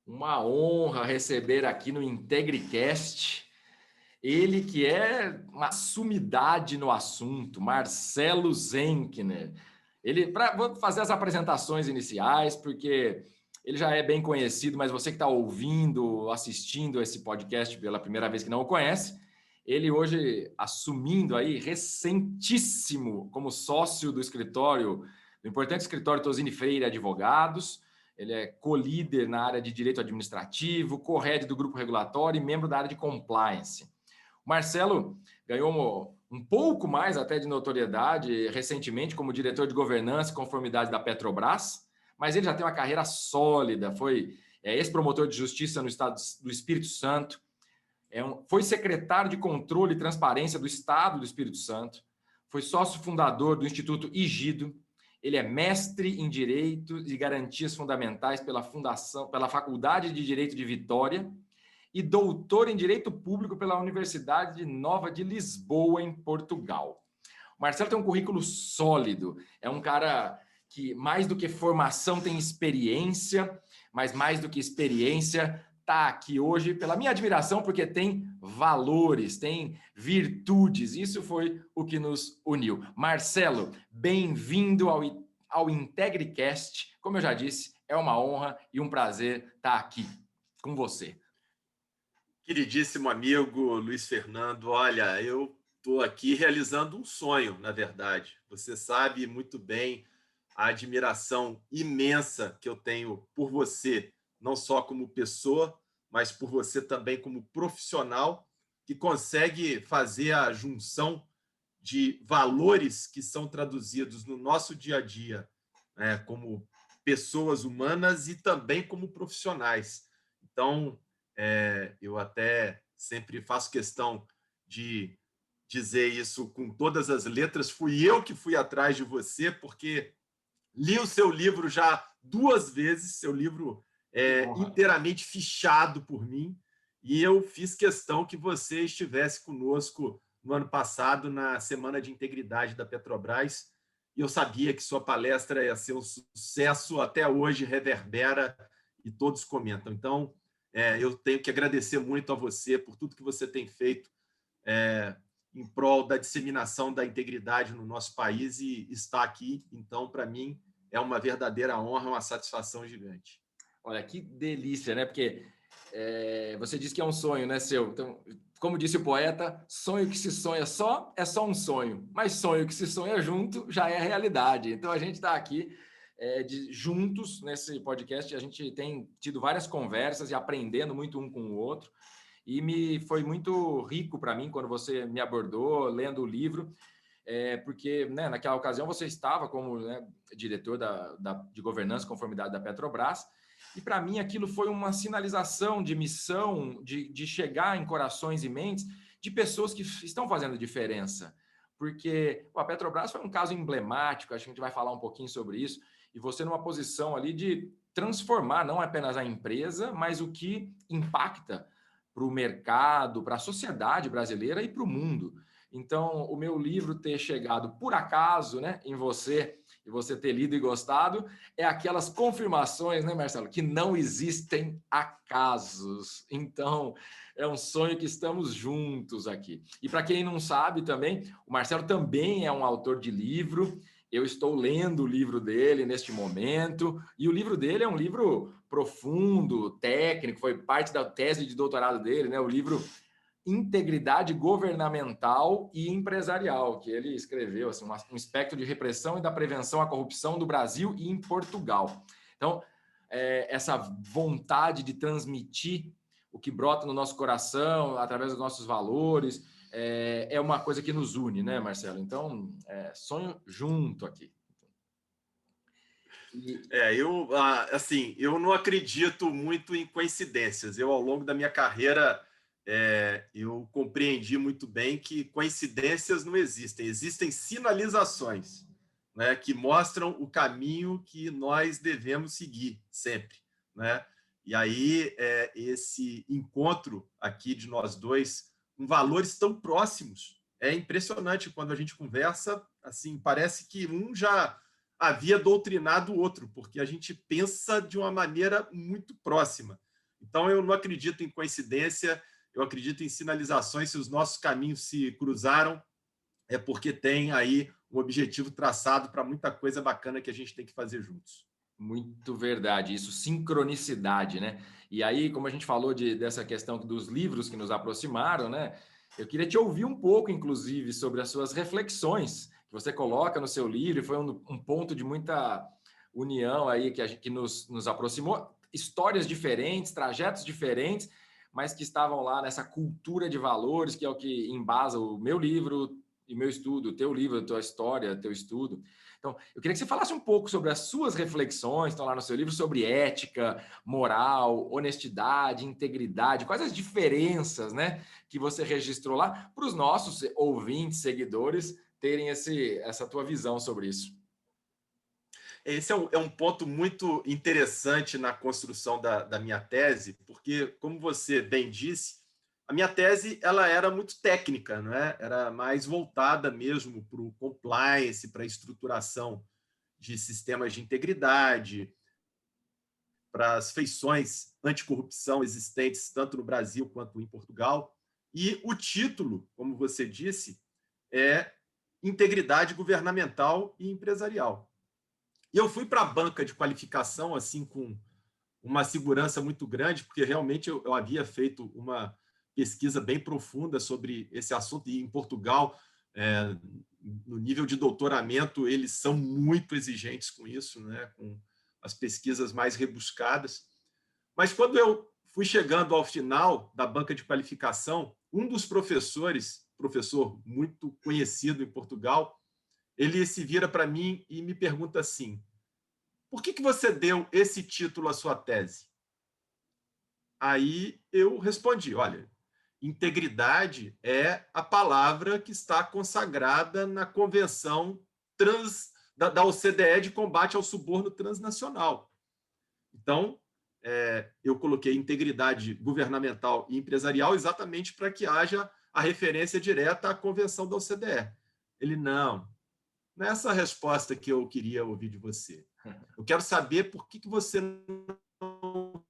Uma honra receber aqui no IntegriCast ele que é uma sumidade no assunto, Marcelo Zenkner. Vou fazer as apresentações iniciais, porque ele já é bem conhecido, mas você que está ouvindo, assistindo esse podcast pela primeira vez que não o conhece, ele hoje assumindo aí recentíssimo como sócio do escritório, do importante escritório Tosini Freire Advogados. Ele é co-líder na área de direito administrativo, co-head do grupo regulatório e membro da área de compliance. O Marcelo ganhou um pouco mais até de notoriedade recentemente como diretor de governança e conformidade da Petrobras, mas ele já tem uma carreira sólida, foi ex-promotor de justiça no estado do Espírito Santo, foi secretário de controle e transparência do estado do Espírito Santo, foi sócio fundador do Instituto Igido. Ele é mestre em Direito e Garantias Fundamentais pela Faculdade de Direito de Vitória e doutor em Direito Público pela Universidade Nova de Lisboa, em Portugal. O Marcelo tem um currículo sólido, é um cara que, mais do que formação, tem experiência, mas mais do que experiência, está aqui hoje pela minha admiração, porque tem valores, tem virtudes. Isso foi o que nos uniu. Marcelo, bem-vindo ao IntegriCast. Como eu já disse, é uma honra e um prazer estar aqui com você. Queridíssimo amigo Luiz Fernando, olha, eu estou aqui realizando um sonho, na verdade. Você sabe muito bem a admiração imensa que eu tenho por você, não só como pessoa, mas por você também como profissional que consegue fazer a junção de valores que são traduzidos no nosso dia a dia, né, como pessoas humanas e também como profissionais. Então, eu até sempre faço questão de dizer isso com todas as letras. Fui eu que fui atrás de você, porque li o seu livro já 2 vezes, seu livro é inteiramente fichado por mim, e eu fiz questão que você estivesse conosco no ano passado, na Semana de Integridade da Petrobras, e eu sabia que sua palestra ia ser um sucesso, até hoje reverbera e todos comentam. Então, eu tenho que agradecer muito a você por tudo que você tem feito em prol da disseminação da integridade no nosso país e está aqui. Então, para mim, é uma verdadeira honra, uma satisfação gigante. Olha, que delícia, né? Porque você disse que é um sonho, né, seu? Então, como disse o poeta, sonho que se sonha só é só um sonho, mas sonho que se sonha junto já é realidade. Então, a gente está aqui juntos nesse podcast, a gente tem tido várias conversas e aprendendo muito um com o outro, e foi muito rico para mim quando você me abordou, lendo o livro, porque, né, naquela ocasião você estava como, né, diretor de governança e conformidade da Petrobras, e para mim aquilo foi uma sinalização de missão, de chegar em corações e mentes de pessoas que estão fazendo diferença. Porque a Petrobras foi um caso emblemático, acho que a gente vai falar um pouquinho sobre isso, e você numa posição ali de transformar não apenas a empresa, mas o que impacta para o mercado, para a sociedade brasileira e para o mundo. Então, o meu livro ter chegado por acaso, né, em você, e você ter lido e gostado, é aquelas confirmações, né, Marcelo, que não existem acasos. Então, é um sonho que estamos juntos aqui. E para quem não sabe também, o Marcelo também é um autor de livro. Eu estou lendo o livro dele neste momento, e o livro dele é um livro profundo, técnico, foi parte da tese de doutorado dele, né? O livro Integridade Governamental e Empresarial, que ele escreveu, assim, um espectro de repressão e da prevenção à corrupção do Brasil e em Portugal. Então, essa vontade de transmitir o que brota no nosso coração, através dos nossos valores, é uma coisa que nos une, né, Marcelo? Então, sonho junto aqui. Eu não acredito muito em coincidências. Eu, ao longo da minha carreira, eu compreendi muito bem que coincidências não existem. Existem sinalizações, né, que mostram o caminho que nós devemos seguir sempre, né? E aí, esse encontro aqui de nós dois, com valores tão próximos, é impressionante. Quando a gente conversa, assim, parece que um já havia doutrinado o outro, porque a gente pensa de uma maneira muito próxima. Então, eu não acredito em coincidência, eu acredito em sinalizações. Se os nossos caminhos se cruzaram, é porque tem aí um objetivo traçado para muita coisa bacana que a gente tem que fazer juntos. Muito verdade, isso, sincronicidade, né? E aí, como a gente falou dessa questão dos livros que nos aproximaram, né? Eu queria te ouvir um pouco, inclusive, sobre as suas reflexões que você coloca no seu livro, e foi um ponto de muita união aí que nos aproximou, histórias diferentes, trajetos diferentes, mas que estavam lá nessa cultura de valores, que é o que embasa o meu livro e meu estudo, o teu livro, a tua história, teu estudo. Então, eu queria que você falasse um pouco sobre as suas reflexões, estão lá no seu livro, sobre ética, moral, honestidade, integridade, quais as diferenças, né, que você registrou lá para os nossos ouvintes, seguidores, terem essa tua visão sobre isso. Esse é um ponto muito interessante na construção da minha tese, porque, como você bem disse, a minha tese ela era muito técnica, não é? Era mais voltada mesmo para o compliance, para a estruturação de sistemas de integridade, para as feições anticorrupção existentes tanto no Brasil quanto em Portugal. E o título, como você disse, é Integridade Governamental e Empresarial. E eu fui para a banca de qualificação assim com uma segurança muito grande, porque realmente eu havia feito uma pesquisa bem profunda sobre esse assunto, e em Portugal, no nível de doutoramento, eles são muito exigentes com isso, né? Com as pesquisas mais rebuscadas. Mas quando eu fui chegando ao final da banca de qualificação, um dos professores, professor muito conhecido em Portugal, ele se vira para mim e me pergunta assim: por que você deu esse título à sua tese? Aí eu respondi: olha, integridade é a palavra que está consagrada na Convenção da OCDE de combate ao suborno transnacional. Então, eu coloquei integridade governamental e empresarial exatamente para que haja a referência direta à Convenção da OCDE. Ele, não é essa a resposta que eu queria ouvir de você. Eu quero saber por que você não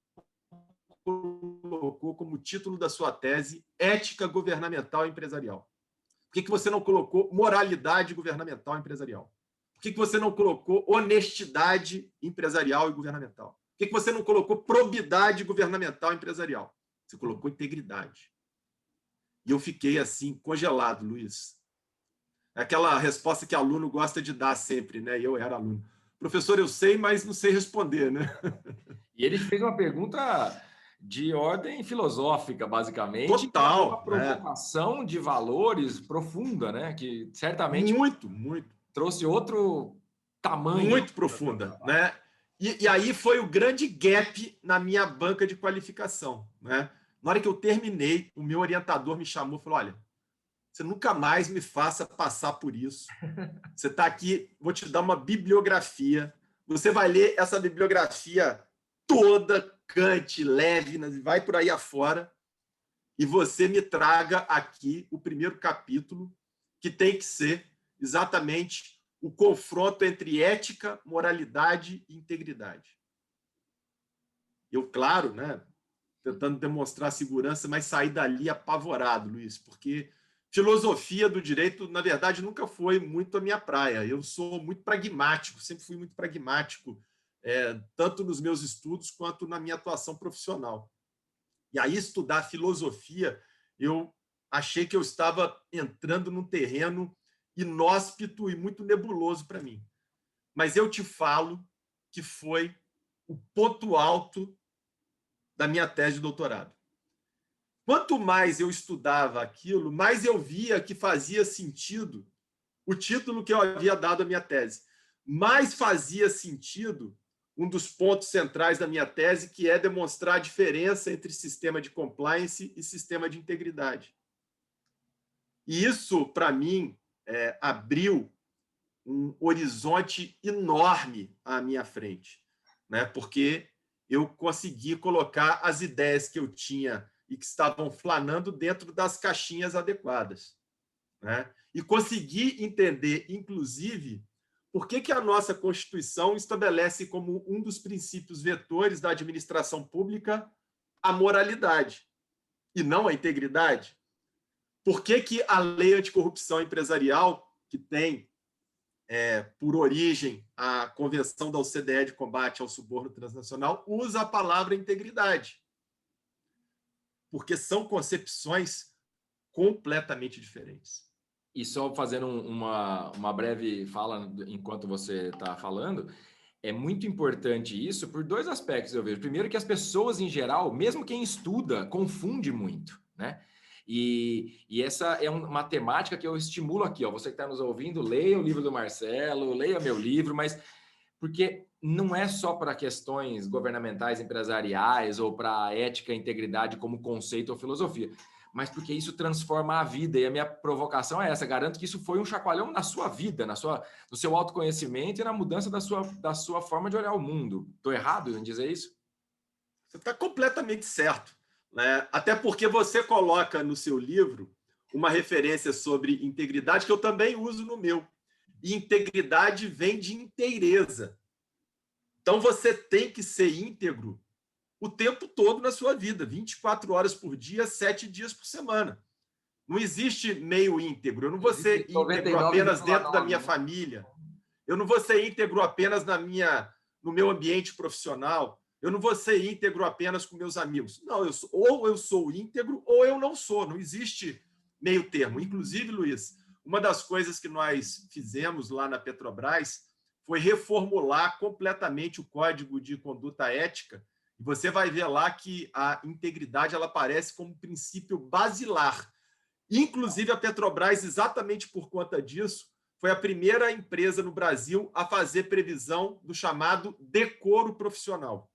colocou como título da sua tese ética governamental e empresarial. Por que você não colocou moralidade governamental e empresarial? Por que você não colocou honestidade empresarial e governamental? Por que você não colocou probidade governamental e empresarial? Você colocou integridade. E eu fiquei assim, congelado, Luiz. Aquela resposta que aluno gosta de dar sempre, né? Eu era aluno. Professor, eu sei, mas não sei responder, né? E ele te fez uma pergunta de ordem filosófica, basicamente, uma Total, né? provocação de valores profunda, né? Que certamente Muito, muito. Trouxe outro tamanho. Muito profunda, né? E aí foi o grande gap na minha banca de qualificação, né? Na hora que eu terminei, o meu orientador me chamou e falou: olha, você nunca mais me faça passar por isso. Você está aqui, vou te dar uma bibliografia. Você vai ler essa bibliografia toda, Kant, Levinas, vai por aí afora, e você me traga aqui o primeiro capítulo, que tem que ser exatamente o confronto entre ética, moralidade e integridade. Eu, claro, né, tentando demonstrar segurança, mas saí dali apavorado, Luiz, porque filosofia do direito, na verdade, nunca foi muito a minha praia. Eu sou muito pragmático, sempre fui muito pragmático, tanto nos meus estudos quanto na minha atuação profissional. E aí, estudar filosofia, eu achei que eu estava entrando num terreno inóspito e muito nebuloso para mim. Mas eu te falo que foi o ponto alto da minha tese de doutorado. Quanto mais eu estudava aquilo, mais eu via que fazia sentido o título que eu havia dado à minha tese. Mais fazia sentido um dos pontos centrais da minha tese, que é demonstrar a diferença entre sistema de compliance e sistema de integridade. E isso, para mim, abriu um horizonte enorme à minha frente, né? Porque eu consegui colocar as ideias que eu tinha e que estavam flanando dentro das caixinhas adequadas, né? E consegui entender, inclusive, por que a nossa Constituição estabelece como um dos princípios vetores da administração pública a moralidade e não a integridade? Por que que a lei anticorrupção empresarial, que tem por origem a Convenção da OCDE de combate ao suborno transnacional, usa a palavra integridade? Porque são concepções completamente diferentes. E só fazendo uma breve fala enquanto você está falando, é muito importante isso por dois aspectos, eu vejo. Primeiro, que as pessoas em geral, mesmo quem estuda, confunde muito, né? E essa é uma temática que eu estimulo aqui, ó. Você que está nos ouvindo, leia o livro do Marcelo, leia meu livro, mas porque não é só para questões governamentais, empresariais ou para ética e integridade como conceito ou filosofia, mas porque isso transforma a vida. E a minha provocação é essa: garanto que isso foi um chacoalhão na sua vida, no seu autoconhecimento e na mudança da sua forma de olhar o mundo. Estou errado em dizer isso? Você está completamente certo, né? Até porque você coloca no seu livro uma referência sobre integridade que eu também uso no meu. E integridade vem de inteireza. Então você tem que ser íntegro o tempo todo na sua vida, 24 horas por dia, 7 dias por semana. Não existe meio íntegro. Eu não vou ser íntegro apenas dentro da minha família. Eu não vou ser íntegro apenas no meu ambiente profissional. Eu não vou ser íntegro apenas com meus amigos. Não, ou eu sou íntegro ou eu não sou. Não existe meio termo. Inclusive, Luiz, uma das coisas que nós fizemos lá na Petrobras foi reformular completamente o Código de Conduta Ética. E você vai ver lá que a integridade ela aparece como princípio basilar. Inclusive, a Petrobras, exatamente por conta disso, foi a primeira empresa no Brasil a fazer previsão do chamado decoro profissional.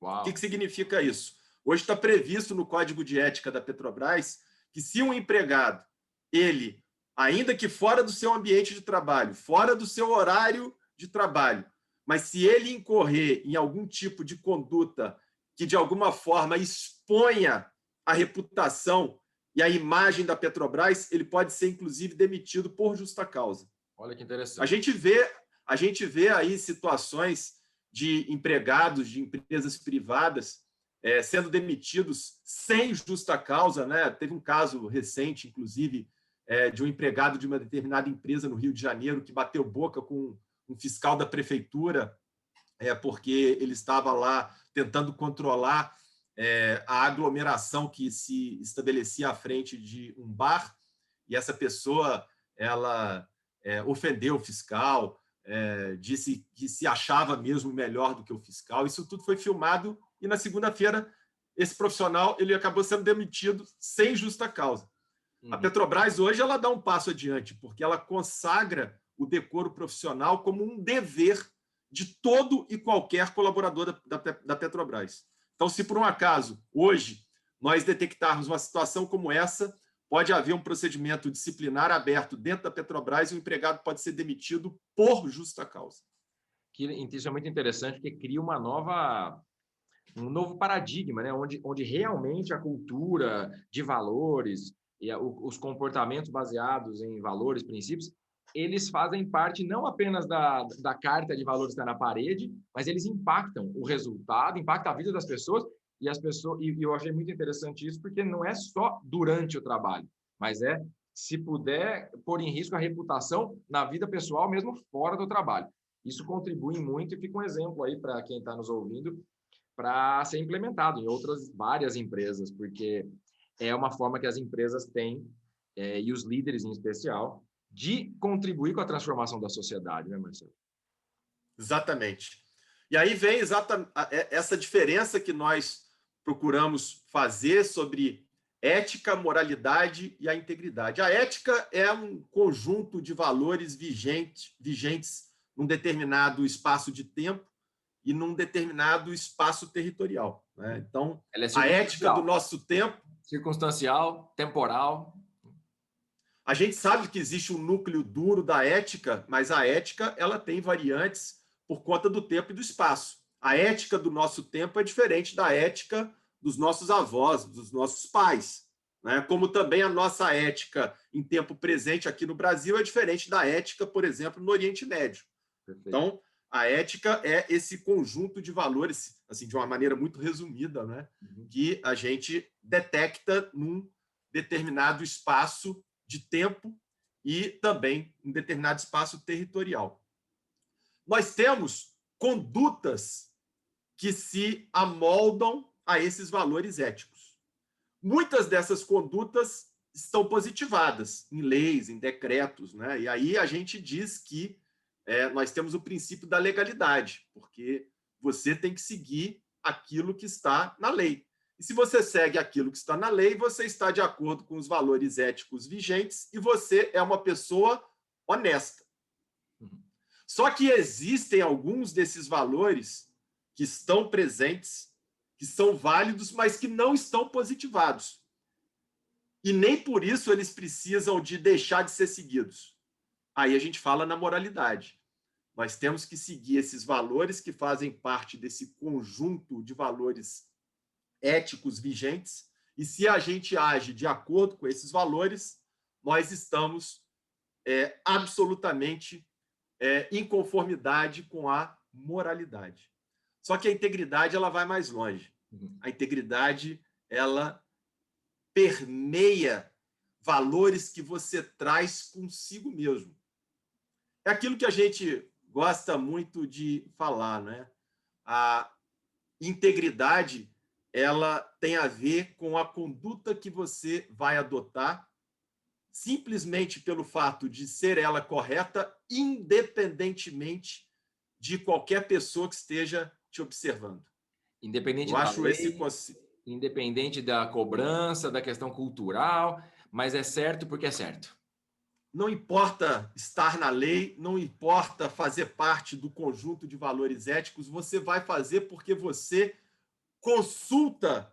Uau. O que significa isso? Hoje está previsto no Código de Ética da Petrobras que se um empregado, ele, ainda que fora do seu ambiente de trabalho, fora do seu horário de trabalho, mas se ele incorrer em algum tipo de conduta que de alguma forma exponha a reputação e a imagem da Petrobras, ele pode ser, inclusive, demitido por justa causa. Olha que interessante. A gente vê aí situações de empregados de empresas privadas sendo demitidos sem justa causa, né? Teve um caso recente, inclusive, de um empregado de uma determinada empresa no Rio de Janeiro que bateu boca com um fiscal da prefeitura porque ele estava lá tentando controlar a aglomeração que se estabelecia à frente de um bar, e essa pessoa ela ofendeu o fiscal, disse que se achava mesmo melhor do que o fiscal. Isso tudo foi filmado e na segunda-feira esse profissional ele acabou sendo demitido sem justa causa. A Petrobras hoje ela dá um passo adiante, porque ela consagra o decoro profissional como um dever de todo e qualquer colaborador da Petrobras. Então, se por um acaso, hoje, nós detectarmos uma situação como essa, pode haver um procedimento disciplinar aberto dentro da Petrobras e o empregado pode ser demitido por justa causa. Isso é muito interessante, porque cria um novo paradigma, né? onde realmente a cultura de valores e os comportamentos baseados em valores, princípios, eles fazem parte não apenas da carta de valores que está na parede, mas eles impactam o resultado, impactam a vida das pessoas, e eu achei muito interessante isso, porque não é só durante o trabalho, mas se puder, pôr em risco a reputação na vida pessoal, mesmo fora do trabalho. Isso contribui muito e fica um exemplo aí para quem está nos ouvindo, para ser implementado em outras várias empresas, porque é uma forma que as empresas têm, e os líderes em especial, de contribuir com a transformação da sociedade, né, Marcelo? Exatamente. E aí vem essa diferença que nós procuramos fazer sobre ética, moralidade e a integridade. A ética é um conjunto de valores vigentes num determinado espaço de tempo e num determinado espaço territorial, né? Então, a ética do nosso tempo... Circunstancial, temporal... A gente sabe que existe um núcleo duro da ética, mas a ética ela tem variantes por conta do tempo e do espaço. A ética do nosso tempo é diferente da ética dos nossos avós, dos nossos pais, né? Como também a nossa ética em tempo presente aqui no Brasil é diferente da ética, por exemplo, no Oriente Médio. Perfeito. Então, A ética é esse conjunto de valores, assim, de uma maneira muito resumida, né? Que a gente detecta num determinado espaço de tempo e também em determinado espaço territorial. Nós temos condutas que se amoldam a esses valores éticos. Muitas dessas condutas estão positivadas em leis, em decretos, né? E aí a gente diz que nós temos o princípio da legalidade, porque você tem que seguir aquilo que está na lei. E se você segue aquilo que está na lei, você está de acordo com os valores éticos vigentes e você é uma pessoa honesta. Só que existem alguns desses valores que estão presentes, que são válidos, mas que não estão positivados. E nem por isso eles precisam de deixar de ser seguidos. Aí a gente fala na moralidade. Nós temos que seguir esses valores que fazem parte desse conjunto de valores éticos vigentes, e se a gente age de acordo com esses valores, nós estamos absolutamente em conformidade com a moralidade. Só que a integridade ela vai mais longe. A integridade ela permeia valores que você traz consigo mesmo. É aquilo que a gente gosta muito de falar, né? A integridade ela tem a ver com a conduta que você vai adotar, simplesmente pelo fato de ser ela correta, independentemente de qualquer pessoa que esteja te observando. Independente Eu da acho lei, independente da cobrança, da questão cultural, mas é certo porque é certo. Não importa estar na lei, não importa fazer parte do conjunto de valores éticos, você vai fazer porque você consulta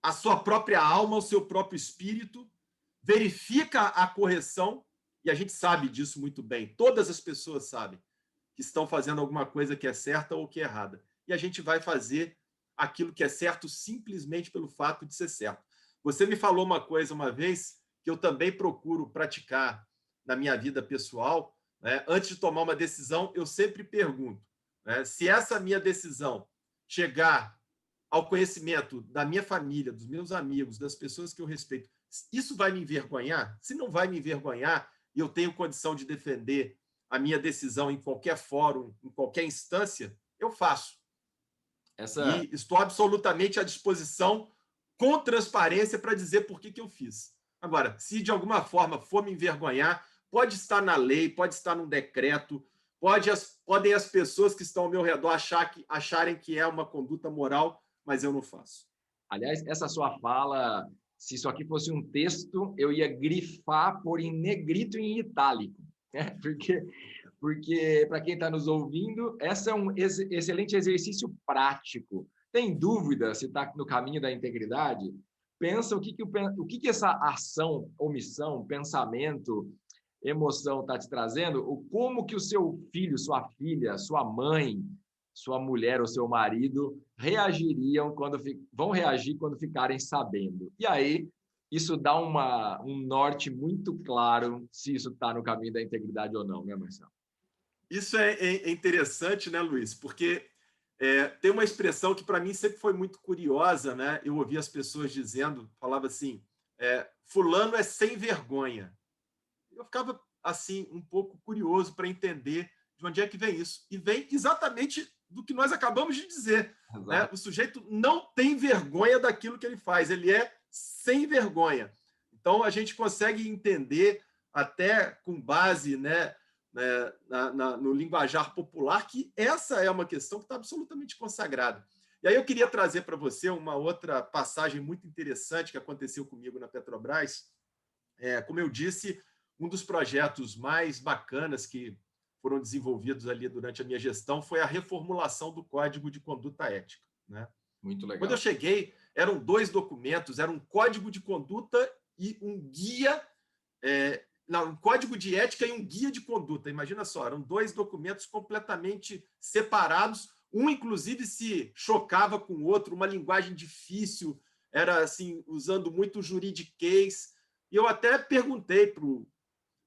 a sua própria alma, o seu próprio espírito, verifica a correção, e a gente sabe disso muito bem. Todas as pessoas sabem que estão fazendo alguma coisa que é certa ou que é errada. E a gente vai fazer aquilo que é certo simplesmente pelo fato de ser certo. Você me falou uma coisa uma vez que eu também procuro praticar na minha vida pessoal, né? Antes de tomar uma decisão, eu sempre pergunto, né? Se essa minha decisão chegar ao conhecimento da minha família, dos meus amigos, das pessoas que eu respeito, isso vai me envergonhar? Se não vai me envergonhar e eu tenho condição de defender a minha decisão em qualquer fórum, em qualquer instância, eu faço. E estou absolutamente à disposição, com transparência, para dizer por que eu fiz. Agora, se de alguma forma for me envergonhar, pode estar na lei, pode estar num decreto, podem as pessoas que estão ao meu redor acharem que é uma conduta moral, mas eu não faço. Aliás, essa sua fala, se isso aqui fosse um texto, eu ia grifar por em negrito e em itálico, né? Porque para quem está nos ouvindo, esse é um excelente exercício prático. Tem dúvida se está no caminho da integridade? Pensa o que essa ação, omissão, pensamento, emoção está te trazendo, como que o seu filho, sua filha, sua mãe, sua mulher ou seu marido vão reagir quando ficarem sabendo. E aí, isso dá um norte muito claro se isso está no caminho da integridade ou não, né, Marcelo? Isso é interessante, né, Luiz? Porque tem uma expressão que para mim sempre foi muito curiosa, né? Eu ouvi as pessoas dizendo, falava assim, fulano é sem vergonha. Eu ficava assim um pouco curioso para entender de onde é que vem isso. E vem exatamente do que nós acabamos de dizer. Né? O sujeito não tem vergonha daquilo que ele faz, ele é sem vergonha. Então a gente consegue entender, até com base, né, no linguajar popular, que essa é uma questão que está absolutamente consagrada. E aí eu queria trazer para você uma outra passagem muito interessante que aconteceu comigo na Petrobras. Como eu disse, um dos projetos mais bacanas que foram desenvolvidos ali durante a minha gestão foi a reformulação do Código de Conduta Ética. Né? Muito legal. Quando eu cheguei, eram 2 documentos, era um código de conduta e um guia, um código de ética e um guia de conduta. Imagina só, eram 2 documentos completamente separados, um inclusive se chocava com o outro, uma linguagem difícil, era assim, usando muito juridiquês. E eu até perguntei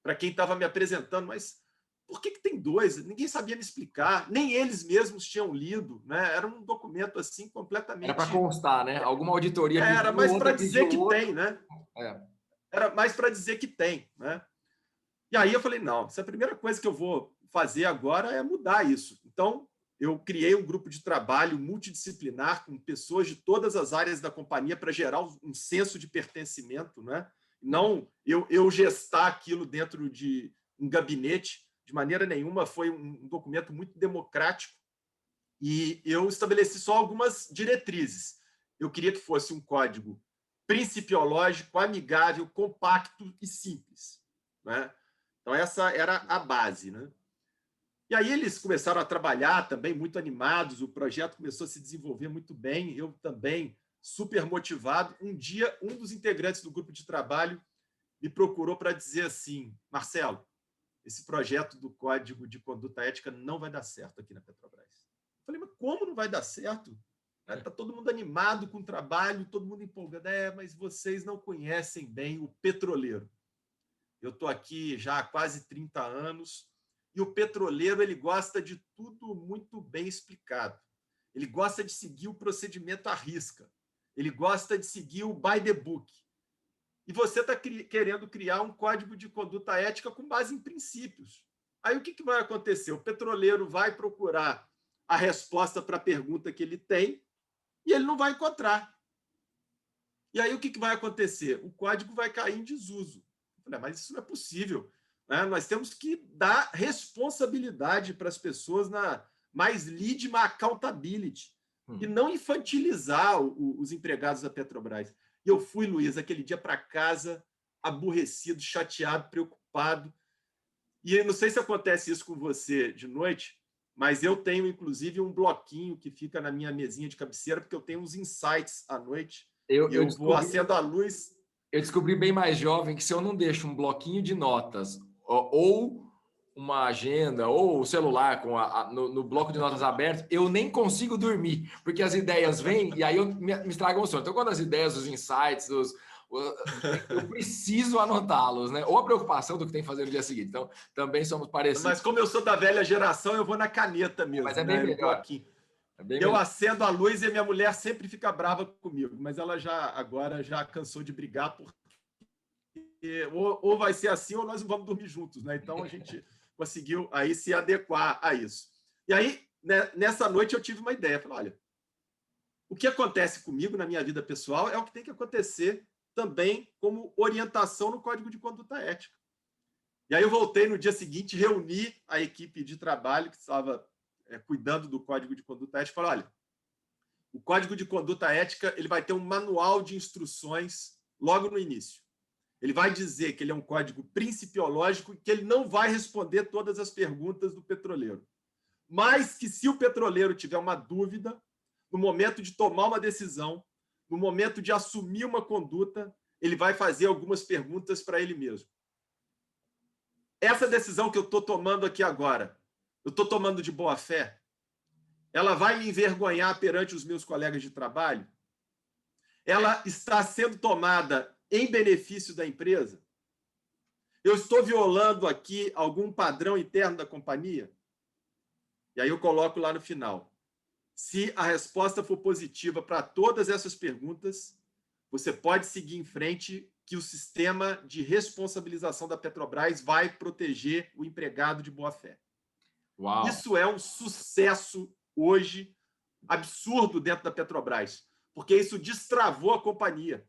para quem estava me apresentando, mas por que tem dois? Ninguém sabia me explicar, nem eles mesmos tinham lido, né? Era um documento assim completamente... Era para constar, né? Alguma auditoria Era pediu, mais para outra dizer pediu que outro. tem, né? É. Era mais para dizer que tem, né? E aí eu falei, não, essa é a primeira coisa que eu vou fazer agora é mudar isso. Então, eu criei um grupo de trabalho multidisciplinar com pessoas de todas as áreas da companhia para gerar um senso de pertencimento, né? Não eu gestar aquilo dentro de um gabinete, de maneira nenhuma, foi um documento muito democrático e eu estabeleci só algumas diretrizes. Eu queria que fosse um código principiológico, amigável, compacto e simples, né? Então, essa era a base, né? E aí eles começaram a trabalhar também muito animados, o projeto começou a se desenvolver muito bem, eu também super motivado. Um dia, um dos integrantes do grupo de trabalho me procurou para dizer assim, Marcelo, esse projeto do Código de Conduta Ética não vai dar certo aqui na Petrobras. Eu falei, mas como não vai dar certo? Está todo mundo animado com o trabalho, todo mundo empolgado. Mas vocês não conhecem bem o petroleiro. Eu estou aqui já há quase 30 anos e o petroleiro ele gosta de tudo muito bem explicado. Ele gosta de seguir o procedimento à risca. Ele gosta de seguir o by the book. E você está querendo criar um código de conduta ética com base em princípios. Aí o que vai acontecer? O petroleiro vai procurar a resposta para a pergunta que ele tem e ele não vai encontrar. E aí o que vai acontecer? O código vai cair em desuso. Mas isso não é possível, né? Nós temos que dar responsabilidade para as pessoas na mais lead accountability e não infantilizar os empregados da Petrobras. E eu fui, Luiz, aquele dia para casa aborrecido, chateado, preocupado. E não sei se acontece isso com você de noite, mas eu tenho, inclusive, um bloquinho que fica na minha mesinha de cabeceira, porque eu tenho uns insights à noite. Eu vou acendo a luz... Eu descobri bem mais jovem que se eu não deixo um bloquinho de notas ou uma agenda ou o celular no bloco de notas aberto, eu nem consigo dormir, porque as ideias vêm e aí me estragam o sono. Então, quando as ideias, os insights, eu preciso anotá-los, né? Ou a preocupação do que tem que fazer no dia seguinte. Então, também somos parecidos. Mas como eu sou da velha geração, eu vou na caneta mesmo. Mas é bem melhor. Eu acendo a luz e a minha mulher sempre fica brava comigo, mas ela agora já cansou de brigar, porque ou vai ser assim ou nós não vamos dormir juntos, né? Então a gente conseguiu aí se adequar a isso. E aí, né, nessa noite eu tive uma ideia, falei, olha, o que acontece comigo na minha vida pessoal é o que tem que acontecer também como orientação no Código de Conduta Ética. E aí eu voltei no dia seguinte, reuni a equipe de trabalho que estava cuidando do Código de Conduta Ética, falei, olha, o Código de Conduta Ética ele vai ter um manual de instruções logo no início. Ele vai dizer que ele é um código principiológico e que ele não vai responder todas as perguntas do petroleiro. Mas que se o petroleiro tiver uma dúvida, no momento de tomar uma decisão, no momento de assumir uma conduta, ele vai fazer algumas perguntas para ele mesmo. Essa decisão que eu estou tomando aqui agora, eu estou tomando de boa fé? Ela vai me envergonhar perante os meus colegas de trabalho? Ela está sendo tomada em benefício da empresa? Eu estou violando aqui algum padrão interno da companhia? E aí eu coloco lá no final. Se a resposta for positiva para todas essas perguntas, você pode seguir em frente que o sistema de responsabilização da Petrobras vai proteger o empregado de boa-fé. Isso é um sucesso hoje absurdo dentro da Petrobras, porque isso destravou a companhia.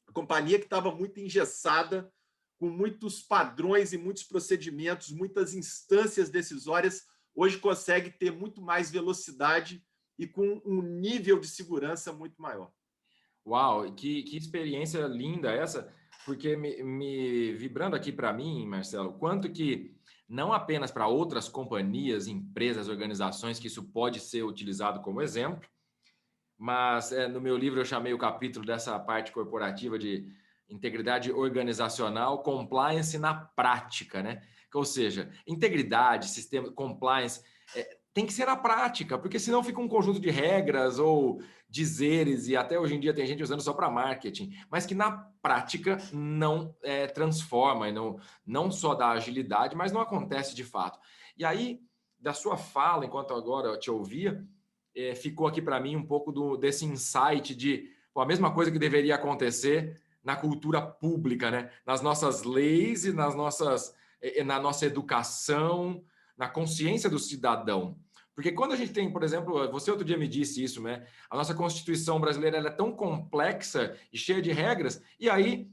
A companhia que estava muito engessada, com muitos padrões e muitos procedimentos, muitas instâncias decisórias, hoje consegue ter muito mais velocidade e com um nível de segurança muito maior. Uau, que experiência linda essa, porque me vibrando aqui para mim, Marcelo, quanto que não apenas para outras companhias, empresas, organizações, que isso pode ser utilizado como exemplo, mas no meu livro eu chamei o capítulo dessa parte corporativa de integridade organizacional, compliance na prática, né? Ou seja, integridade, sistema, compliance, tem que ser na prática, porque senão fica um conjunto de regras ou dizeres, e até hoje em dia tem gente usando só para marketing, mas que na prática não transforma, e não só dá agilidade, mas não acontece de fato. E aí, da sua fala, enquanto agora eu te ouvia, ficou aqui para mim um pouco desse insight de a mesma coisa que deveria acontecer na cultura pública, né? Nas nossas leis e na nossa educação, na consciência do cidadão. Porque quando a gente tem, por exemplo, você outro dia me disse isso, né? A nossa Constituição brasileira ela é tão complexa e cheia de regras, e aí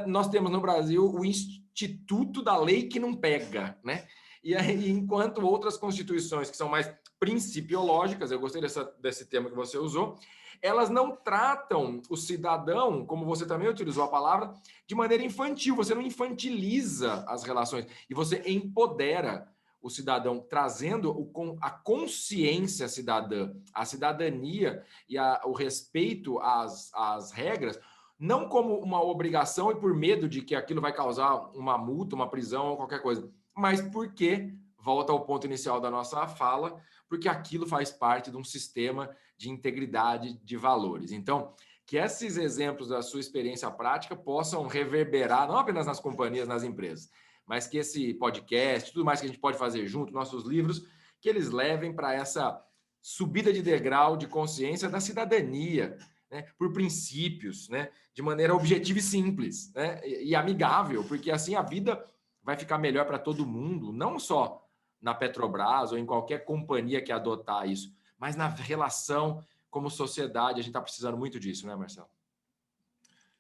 nós temos no Brasil o Instituto da Lei que não pega, né? E aí, enquanto outras constituições que são mais principiológicas, eu gostei desse termo que você usou, elas não tratam o cidadão, como você também utilizou a palavra, de maneira infantil. Você não infantiliza as relações e você empodera o cidadão, trazendo a consciência cidadã, a cidadania e o respeito às regras, não como uma obrigação e por medo de que aquilo vai causar uma multa, uma prisão ou qualquer coisa, mas porque, volta ao ponto inicial da nossa fala, porque aquilo faz parte de um sistema de integridade de valores. Então, que esses exemplos da sua experiência prática possam reverberar, não apenas nas companhias, nas empresas, mas que esse podcast, tudo mais que a gente pode fazer junto, nossos livros, que eles levem para essa subida de degrau de consciência da cidadania, né, por princípios, né, de maneira objetiva e simples, né, e amigável, porque assim a vida vai ficar melhor para todo mundo, não só na Petrobras ou em qualquer companhia que adotar isso, mas na relação como sociedade. A gente está precisando muito disso, né, Marcelo?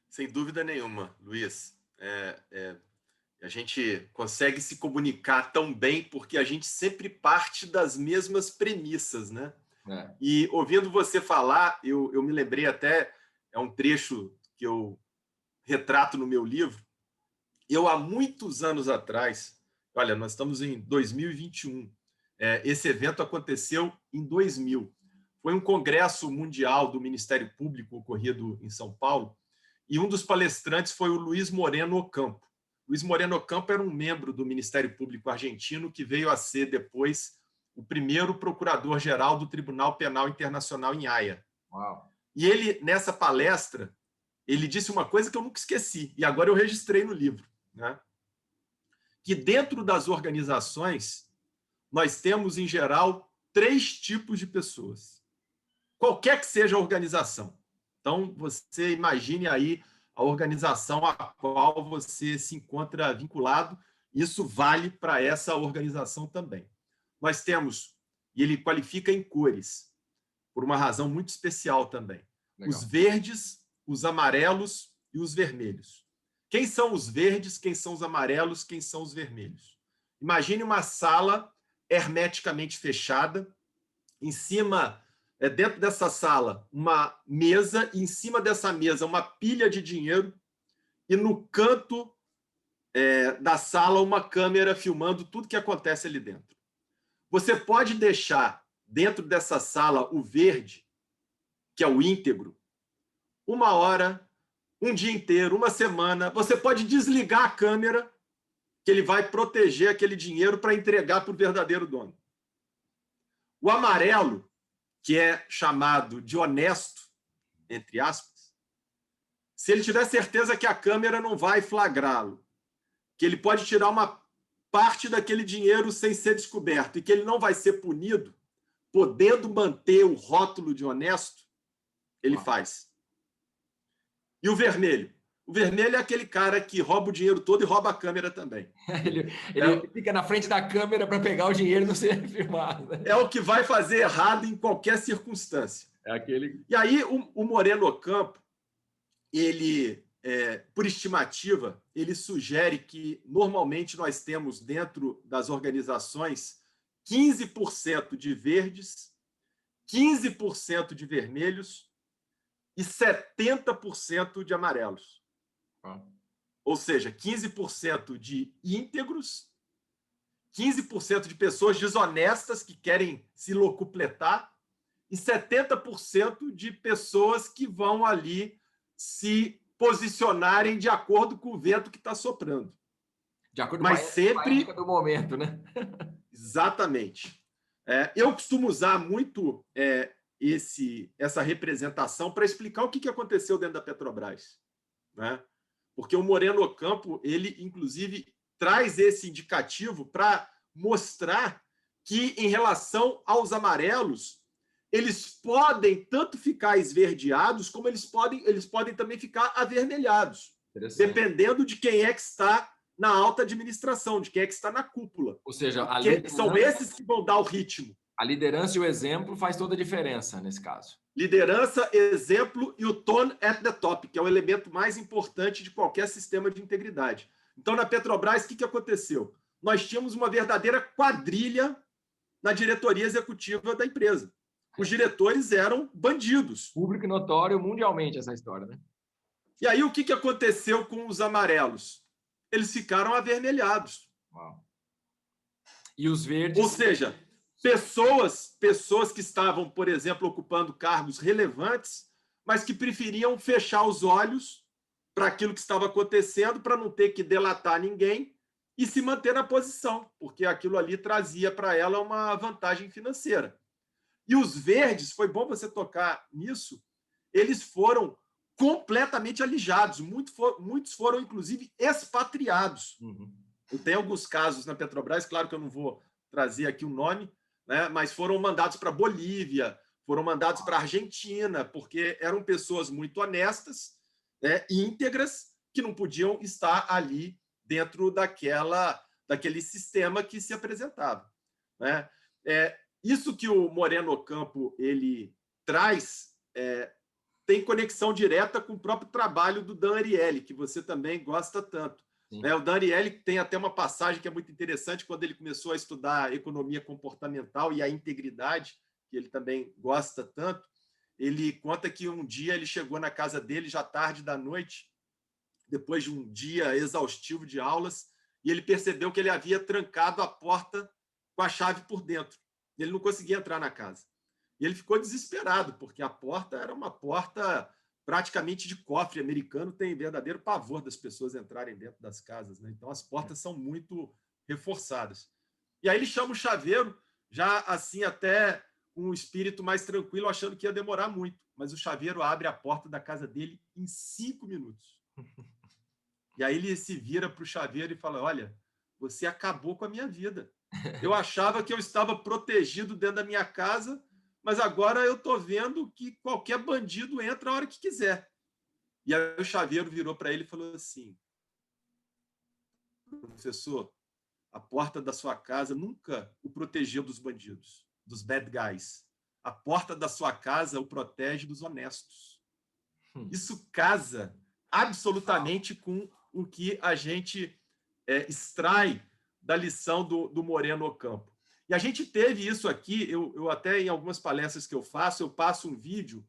Sem dúvida nenhuma, Luiz. A gente consegue se comunicar tão bem porque a gente sempre parte das mesmas premissas, né? E ouvindo você falar, eu me lembrei até, é um trecho que eu retrato no meu livro. Eu, há muitos anos atrás, olha, nós estamos em 2021, esse evento aconteceu em 2000. Foi um congresso mundial do Ministério Público ocorrido em São Paulo, e um dos palestrantes foi o Luiz Moreno Ocampo. Luiz Moreno Ocampo era um membro do Ministério Público argentino que veio a ser depois o primeiro procurador-geral do Tribunal Penal Internacional em Haia. Uau. E ele, nessa palestra, ele disse uma coisa que eu nunca esqueci, e agora eu registrei no livro, né? Que dentro das organizações, nós temos, em geral, 3 tipos de pessoas. Qualquer que seja a organização. Então, você imagine aí a organização a qual você se encontra vinculado. Isso vale para essa organização também. Nós temos, e ele qualifica em cores, por uma razão muito especial também. Legal. Os verdes, os amarelos e os vermelhos. Quem são os verdes, quem são os amarelos, quem são os vermelhos? Imagine uma sala hermeticamente fechada, em cima, dentro dessa sala, uma mesa, e em cima dessa mesa, uma pilha de dinheiro, e no canto da sala, uma câmera filmando tudo que acontece ali dentro. Você pode deixar dentro dessa sala o verde, que é o íntegro, 1 hora, um dia inteiro, uma semana. Você pode desligar a câmera, que ele vai proteger aquele dinheiro para entregar para o verdadeiro dono. O amarelo, que é chamado de honesto, entre aspas, se ele tiver certeza que a câmera não vai flagrá-lo, que ele pode tirar uma parte daquele dinheiro sem ser descoberto e que ele não vai ser punido, podendo manter o rótulo de honesto, ele faz. E o vermelho? O vermelho é aquele cara que rouba o dinheiro todo e rouba a câmera também. Ele fica na frente da câmera para pegar o dinheiro e não ser filmado. Né? É o que vai fazer errado em qualquer circunstância. E aí o Moreno Ocampo, ele, por estimativa, ele sugere que normalmente nós temos dentro das organizações 15% de verdes, 15% de vermelhos e 70% de amarelos. Ou seja, 15% de íntegros, 15% de pessoas desonestas que querem se locupletar e 70% de pessoas que vão ali se posicionarem de acordo com o vento que está soprando. De acordo Mas com a sempre ética do momento, né? Exatamente. Eu costumo usar muito essa representação para explicar o que aconteceu dentro da Petrobras, né? Porque o Moreno Ocampo, ele, inclusive, traz esse indicativo para mostrar que, em relação aos amarelos, eles podem tanto ficar esverdeados, como eles podem também ficar avermelhados, dependendo de quem é que está na alta administração, de quem é que está na cúpula. Ou seja, são esses que vão dar o ritmo. A liderança e o exemplo faz toda a diferença nesse caso. Liderança, exemplo e o tone at the top, que é o elemento mais importante de qualquer sistema de integridade. Então, na Petrobras, o que aconteceu? Nós tínhamos uma verdadeira quadrilha na diretoria executiva da empresa. Os diretores eram bandidos. Público e notório mundialmente essa história, né? E aí, o que aconteceu com os amarelos? Eles ficaram avermelhados. Uau. E os verdes... Ou seja, pessoas que estavam, por exemplo, ocupando cargos relevantes, mas que preferiam fechar os olhos para aquilo que estava acontecendo, para não ter que delatar ninguém e se manter na posição, porque aquilo ali trazia para ela uma vantagem financeira. E os verdes, foi bom você tocar nisso, eles foram completamente alijados, muitos foram, inclusive, expatriados. Uhum. Eu tenho alguns casos na Petrobras, claro que eu não vou trazer aqui o nome, né, mas foram mandados para Bolívia, foram mandados para Argentina, porque eram pessoas muito honestas, né, íntegras, que não podiam estar ali dentro daquele sistema que se apresentava, né? Isso que o Moreno Ocampo ele traz tem conexão direta com o próprio trabalho do Dan Ariely, que você também gosta tanto. Né? O Dan Ariely tem até uma passagem que é muito interessante, quando ele começou a estudar economia comportamental e a integridade, que ele também gosta tanto. Ele conta que um dia ele chegou na casa dele, já tarde da noite, depois de um dia exaustivo de aulas, e ele percebeu que ele havia trancado a porta com a chave por dentro. Ele não conseguia entrar na casa. E ele ficou desesperado, porque a porta era uma porta praticamente de cofre. Americano tem verdadeiro pavor das pessoas entrarem dentro das casas, né? Então, as portas são muito reforçadas. E aí ele chama o chaveiro, já assim até com um espírito mais tranquilo, achando que ia demorar muito. Mas o chaveiro abre a porta da casa dele em 5 minutos. E aí ele se vira para o chaveiro e fala: olha, você acabou com a minha vida. Eu achava que eu estava protegido dentro da minha casa, mas agora eu estou vendo que qualquer bandido entra a hora que quiser. E aí o chaveiro virou para ele e falou assim: professor, a porta da sua casa nunca o protegeu dos bandidos, dos bad guys. A porta da sua casa o protege dos honestos. Isso casa absolutamente com o que a gente extrai da lição do Moreno Ocampo. E a gente teve isso aqui, eu até em algumas palestras que eu passo um vídeo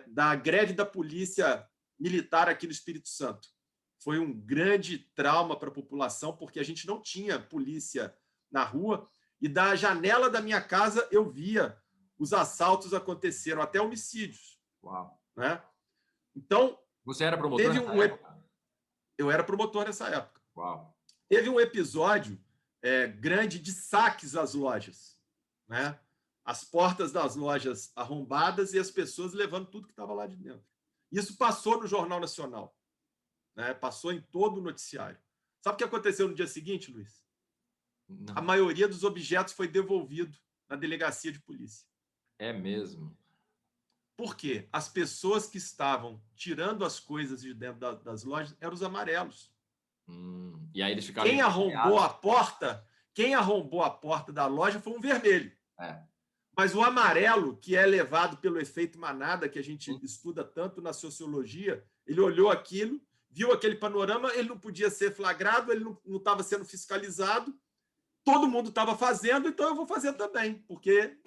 da greve da polícia militar aqui no Espírito Santo. Foi um grande trauma para a população, porque a gente não tinha polícia na rua, e da janela da minha casa eu via os assaltos aconteceram, até homicídios. Uau. Né? Então, você era promotor nessa época? Eu era promotor nessa época. Uau. Teve um episódio grande de saques às lojas, né? As portas das lojas arrombadas e as pessoas levando tudo que estava lá de dentro. Isso passou no Jornal Nacional, né? Passou em todo o noticiário. Sabe o que aconteceu no dia seguinte, Luiz? Não. A maioria dos objetos foi devolvido na delegacia de polícia. É mesmo? Por quê? As pessoas que estavam tirando as coisas de dentro das lojas eram os amarelos. E aí eles ficaram... Quem arrombou a porta da loja foi um vermelho. Mas o amarelo, que é levado pelo efeito manada, que a gente estuda tanto na sociologia, ele olhou aquilo, viu aquele panorama, ele não podia ser flagrado, ele não estava sendo fiscalizado, todo mundo estava fazendo, então eu vou fazer também, porque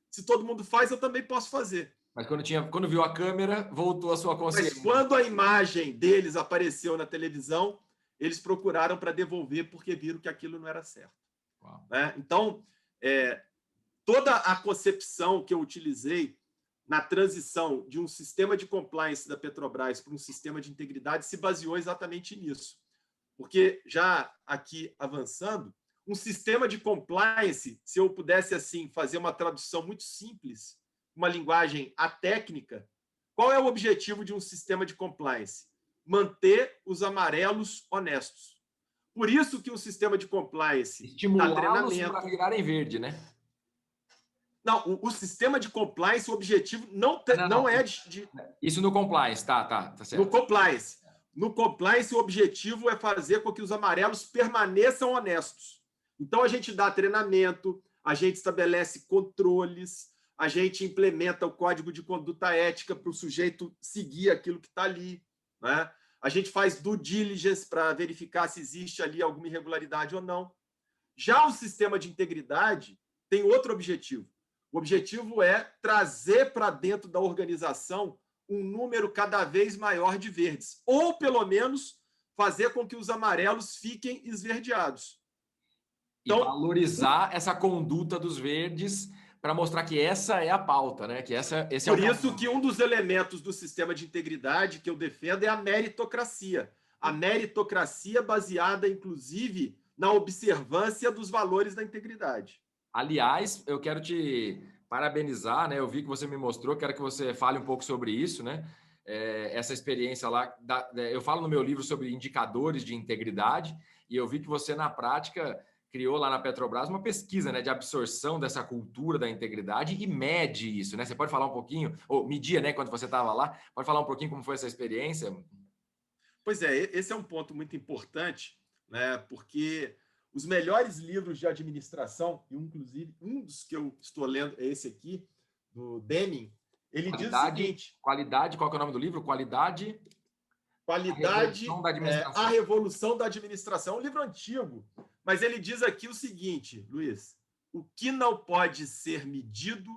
se todo mundo faz, eu também posso fazer. Mas quando viu a câmera, voltou a sua consciência. Mas quando a imagem deles apareceu na televisão, eles procuraram para devolver, porque viram que aquilo não era certo. Né? Então, toda a concepção que eu utilizei na transição de um sistema de compliance da Petrobras para um sistema de integridade se baseou exatamente nisso. Porque, já aqui avançando, um sistema de compliance, se eu pudesse assim fazer uma tradução muito simples, uma linguagem atécnica, qual é o objetivo de um sistema de compliance? Manter os amarelos honestos. Por isso que o sistema de compliance dá Estimulá-los para treinamento. virarem verde, né? Não, o sistema de compliance, o objetivo não é de. Isso no compliance, tá certo. No compliance. No compliance, o objetivo é fazer com que os amarelos permaneçam honestos. Então, a gente dá treinamento, a gente estabelece controles, a gente implementa o código de conduta ética para o sujeito seguir aquilo que está ali, né? A gente faz due diligence para verificar se existe ali alguma irregularidade ou não. Já o sistema de integridade tem outro objetivo. O objetivo é trazer para dentro da organização um número cada vez maior de verdes, ou pelo menos fazer com que os amarelos fiquem esverdeados. Então, e valorizar essa conduta dos verdes para mostrar que essa é a pauta, né? Que esse é por isso que um dos elementos do sistema de integridade que eu defendo é a meritocracia. A meritocracia baseada, inclusive, na observância dos valores da integridade. Aliás, eu quero te parabenizar, né? Eu vi que você me mostrou, quero que você fale um pouco sobre isso, né? Essa experiência lá, eu falo no meu livro sobre indicadores de integridade e eu vi que você, na prática, criou lá na Petrobras uma pesquisa, né, de absorção dessa cultura da integridade e mede isso, né? Você pode falar um pouquinho, ou media, né, quando você estava lá, pode falar um pouquinho como foi essa experiência? Pois é, esse é um ponto muito importante, né? Porque os melhores livros de administração, e inclusive um dos que eu estou lendo é esse aqui, do Deming, ele diz o seguinte... Qualidade, qual que é o nome do livro? Qualidade... A Revolução da Administração. É um livro antigo, mas ele diz aqui o seguinte, Luiz, o que não pode ser medido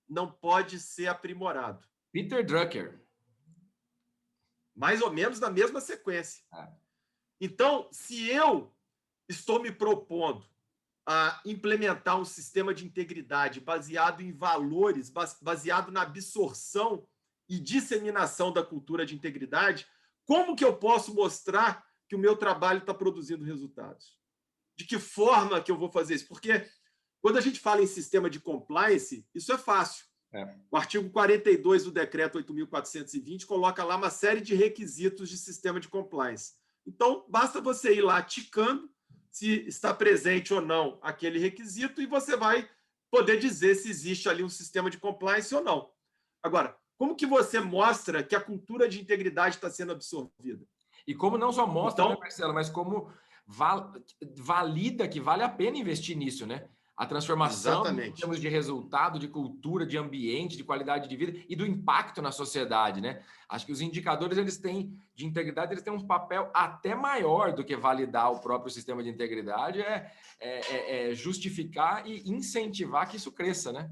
não pode ser aprimorado. Peter Drucker. Mais ou menos na mesma sequência. Então, se eu estou me propondo a implementar um sistema de integridade baseado em valores, baseado na absorção e disseminação da cultura de integridade, como que eu posso mostrar que o meu trabalho está produzindo resultados? De que forma que eu vou fazer isso? Porque quando a gente fala em sistema de compliance, isso é fácil. O artigo 42 do decreto 8.420 coloca lá uma série de requisitos de sistema de compliance. Então, basta você ir lá ticando se está presente ou não aquele requisito e você vai poder dizer se existe ali um sistema de compliance ou não. Agora, como que você mostra que a cultura de integridade está sendo absorvida? E como não só mostra, né, Marcelo, mas como valida que vale a pena investir nisso, né? A transformação em termos de resultado, de cultura, de ambiente, de qualidade de vida e do impacto na sociedade, né? Acho que os indicadores de integridade eles têm um papel até maior do que validar o próprio sistema de integridade, justificar e incentivar que isso cresça, né?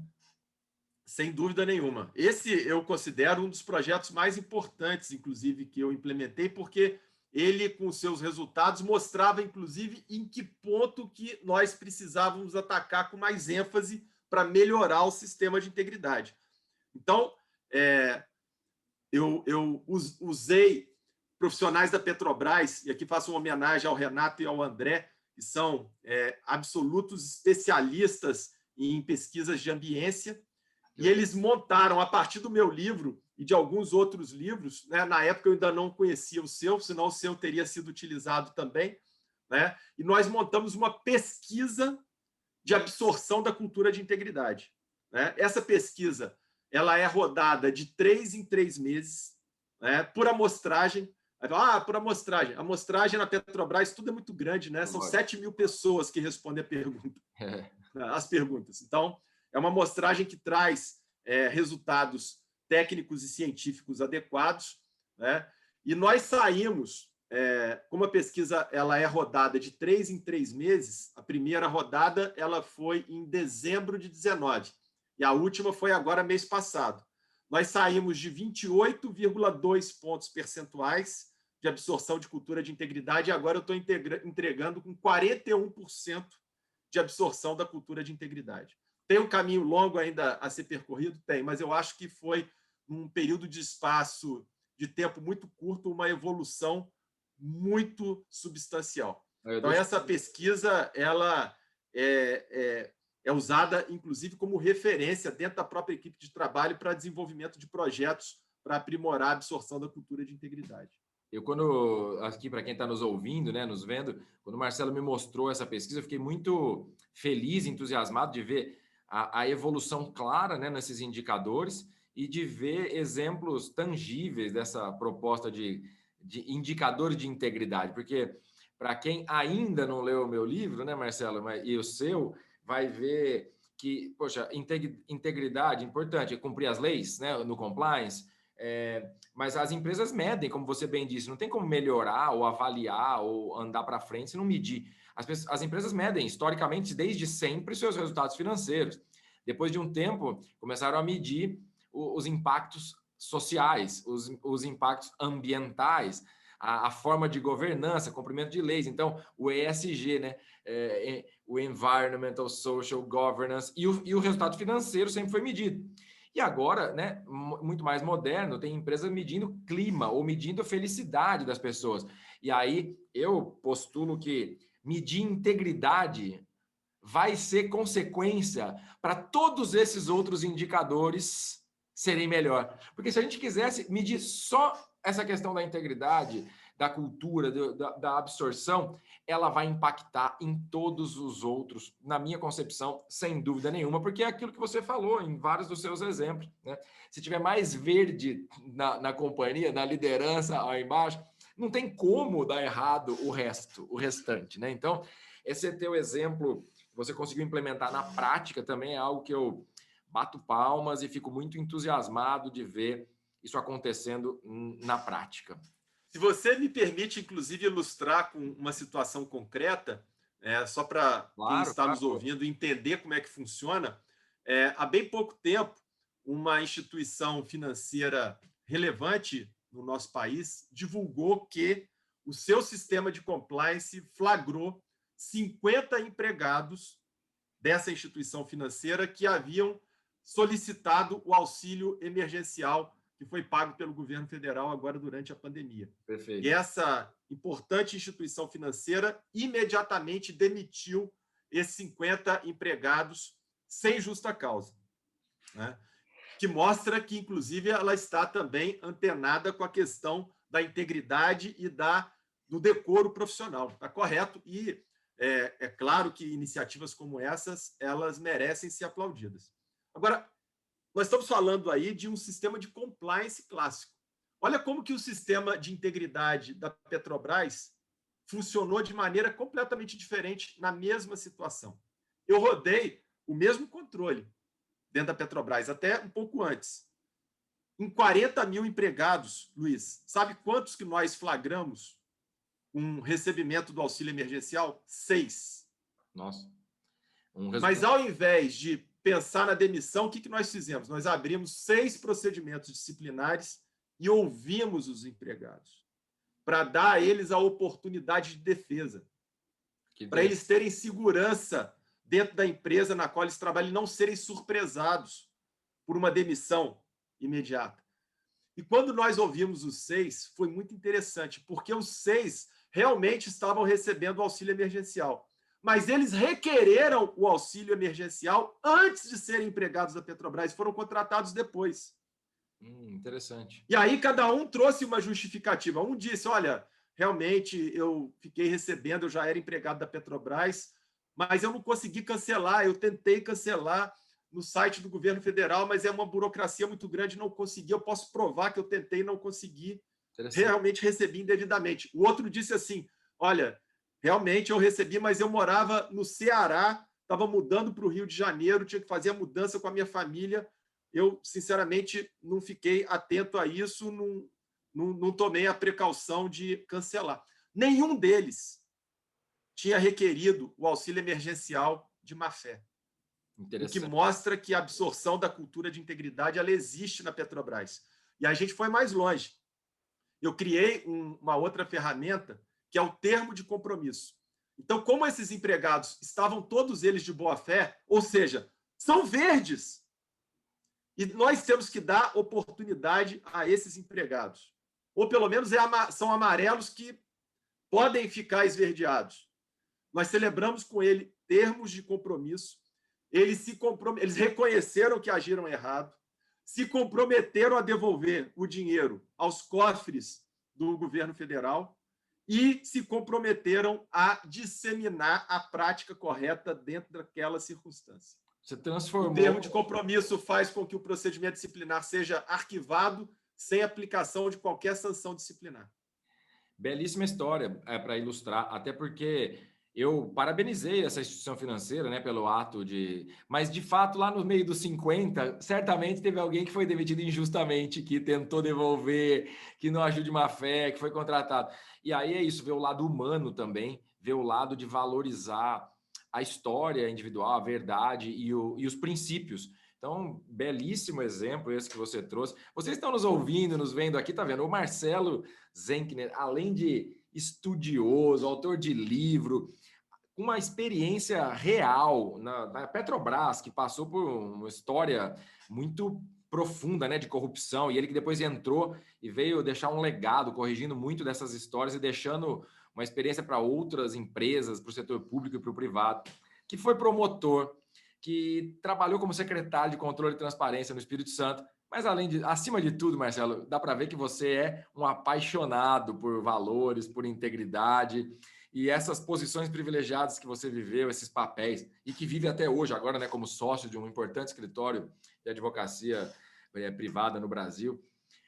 Sem dúvida nenhuma. Esse eu considero um dos projetos mais importantes, inclusive, que eu implementei, porque ele, com seus resultados, mostrava, inclusive, em que ponto que nós precisávamos atacar com mais ênfase para melhorar o sistema de integridade. Então, eu usei profissionais da Petrobras, e aqui faço uma homenagem ao Renato e ao André, que são absolutos especialistas em pesquisas de ambiência, e eles montaram, a partir do meu livro e de alguns outros livros, né? Na época eu ainda não conhecia o seu, senão o seu teria sido utilizado também, né? E nós montamos uma pesquisa de absorção da cultura de integridade, né? Essa pesquisa ela é rodada de 3 em 3 meses, né? Por amostragem. Por amostragem. A amostragem na Petrobras, tudo é muito grande, né? São 7.000 pessoas que respondem a pergunta, as perguntas. Então, é uma amostragem que traz resultados técnicos e científicos adequados, né? E nós saímos, como a pesquisa ela é rodada de 3 em 3 meses, a primeira rodada ela foi em dezembro de 19 e a última foi agora mês passado. Nós saímos de 28,2 pontos percentuais de absorção de cultura de integridade e agora eu estou entregando com 41% de absorção da cultura de integridade. Tem um caminho longo ainda a ser percorrido? Tem, mas eu acho que foi, num período de espaço de tempo muito curto, uma evolução muito substancial. Então, essa pesquisa ela é usada, inclusive, como referência dentro da própria equipe de trabalho para desenvolvimento de projetos para aprimorar a absorção da cultura de integridade. Aqui para quem está nos ouvindo, né, nos vendo, quando o Marcelo me mostrou essa pesquisa, eu fiquei muito feliz, entusiasmado de ver a evolução clara, né, nesses indicadores e de ver exemplos tangíveis dessa proposta de indicadores de integridade, porque para quem ainda não leu o meu livro, né, Marcelo, e o seu, vai ver que, poxa, integridade, importante, é cumprir as leis, né, no compliance, mas as empresas medem, como você bem disse, não tem como melhorar ou avaliar ou andar para frente se não medir. As empresas medem, historicamente, desde sempre, seus resultados financeiros. Depois de um tempo, começaram a medir os impactos sociais, os impactos ambientais, a forma de governança, cumprimento de leis. Então, o ESG, né? O Environmental Social Governance, e o resultado financeiro sempre foi medido. E agora, né, muito mais moderno, tem empresas medindo clima ou medindo a felicidade das pessoas. E aí eu postulo que medir integridade vai ser consequência para todos esses outros indicadores serem melhor. Porque se a gente quisesse medir só essa questão da integridade, da cultura, da absorção, ela vai impactar em todos os outros, na minha concepção, sem dúvida nenhuma, porque é aquilo que você falou em vários dos seus exemplos, né? Se tiver mais verde na companhia, na liderança aí embaixo, não tem como dar errado o restante, né? Então, esse é teu exemplo, você conseguiu implementar na prática também, é algo que eu bato palmas e fico muito entusiasmado de ver isso acontecendo na prática. Se você me permite, inclusive, ilustrar com uma situação concreta, só para quem está nos ouvindo entender como é que funciona, há bem pouco tempo, uma instituição financeira relevante no nosso país divulgou que o seu sistema de compliance flagrou 50 empregados dessa instituição financeira que haviam solicitado o auxílio emergencial que foi pago pelo governo federal agora durante a pandemia. Perfeito. E essa importante instituição financeira imediatamente demitiu esses 50 empregados sem justa causa, né? Que mostra que, inclusive, ela está também antenada com a questão da integridade e do decoro profissional. Está correto? E é claro que iniciativas como essas, elas merecem ser aplaudidas. Agora, nós estamos falando aí de um sistema de compliance clássico. Olha como que o sistema de integridade da Petrobras funcionou de maneira completamente diferente na mesma situação. Eu rodei o mesmo controle dentro da Petrobras, até um pouco antes. Em 40 mil empregados, Luiz, sabe quantos que nós flagramos com recebimento do auxílio emergencial? 6. Nossa. Mas ao invés de pensar na demissão, o que nós fizemos? Nós abrimos 6 procedimentos disciplinares e ouvimos os empregados para dar a eles a oportunidade de defesa, para eles terem segurança dentro da empresa na qual eles trabalham e não serem surpresados por uma demissão imediata. E quando nós ouvimos os 6, foi muito interessante, porque os 6 realmente estavam recebendo o auxílio emergencial. Mas eles requereram o auxílio emergencial antes de serem empregados da Petrobras, foram contratados depois. Interessante. E aí cada um trouxe uma justificativa. Um disse, olha, realmente eu fiquei recebendo, eu já era empregado da Petrobras, mas eu não consegui cancelar, eu tentei cancelar no site do governo federal, mas é uma burocracia muito grande, não consegui, eu posso provar que eu tentei e não consegui, realmente recebi indevidamente. O outro disse assim, olha, realmente eu recebi, mas eu morava no Ceará, estava mudando para o Rio de Janeiro, tinha que fazer a mudança com a minha família, eu, sinceramente, não fiquei atento a isso, não tomei a precaução de cancelar. Nenhum deles tinha requerido o auxílio emergencial de má-fé. O que mostra que a absorção da cultura de integridade ela existe na Petrobras. E a gente foi mais longe. Eu criei uma outra ferramenta, que é o termo de compromisso. Então, como esses empregados estavam todos eles de boa-fé, ou seja, são verdes, e nós temos que dar oportunidade a esses empregados. Ou, pelo menos, são amarelos que podem ficar esverdeados. nós celebramos com ele termos de compromisso, eles reconheceram que agiram errado, se comprometeram a devolver o dinheiro aos cofres do governo federal e se comprometeram a disseminar a prática correta dentro daquela circunstância. Você transformou... O termo de compromisso faz com que o procedimento disciplinar seja arquivado sem aplicação de qualquer sanção disciplinar. Belíssima história para ilustrar, até porque eu parabenizei essa instituição financeira, né, pelo ato de... Mas, de fato, lá no meio dos 50, certamente teve alguém que foi demitido injustamente, que tentou devolver, que não agiu de má fé, que foi contratado. E aí é isso, ver o lado humano também, ver o lado de valorizar a história individual, a verdade e os princípios. Então, belíssimo exemplo esse que você trouxe. Vocês estão nos ouvindo, nos vendo aqui, tá vendo? O Marcelo Zenkner, além de estudioso, autor de livro, com uma experiência real na Petrobras, que passou por uma história muito profunda, né, de corrupção, e ele que depois entrou e veio deixar um legado, corrigindo muito dessas histórias e deixando uma experiência para outras empresas, para o setor público e para o privado, que foi promotor, que trabalhou como secretário de Controle e Transparência no Espírito Santo, mas acima de tudo, Marcelo, dá para ver que você é um apaixonado por valores, por integridade, e essas posições privilegiadas que você viveu, esses papéis, e que vive até hoje, agora, né, como sócio de um importante escritório de advocacia privada no Brasil.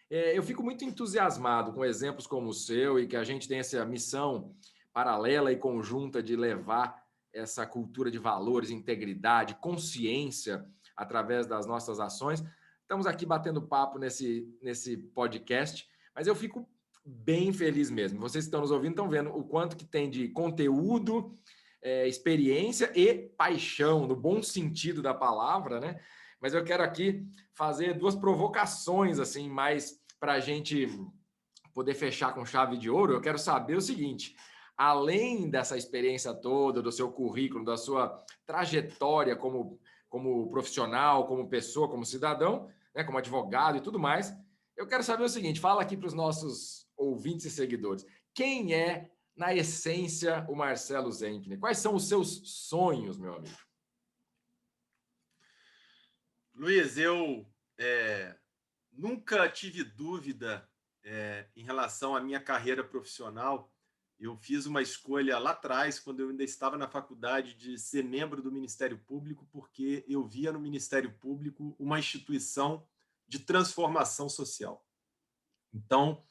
Eu fico muito entusiasmado com exemplos como o seu e que a gente tem essa missão paralela e conjunta de levar essa cultura de valores, integridade, consciência através das nossas ações. Estamos aqui batendo papo nesse podcast, mas eu fico bem feliz mesmo. Vocês que estão nos ouvindo estão vendo o quanto que tem de conteúdo, experiência e paixão, no bom sentido da palavra, né? Mas eu quero aqui fazer duas provocações, assim, mais para a gente poder fechar com chave de ouro. Eu quero saber o seguinte: além dessa experiência toda, do seu currículo, da sua trajetória como profissional, como pessoa, como cidadão, né, como advogado e tudo mais, eu quero saber o seguinte: fala aqui para os nossos ouvintes e seguidores. Quem é, na essência, o Marcelo Zenkner? Quais são os seus sonhos, meu amigo? Luiz, eu nunca tive dúvida em relação à minha carreira profissional. Eu fiz uma escolha lá atrás, quando eu ainda estava na faculdade, de ser membro do Ministério Público, porque eu via no Ministério Público uma instituição de transformação social. Então,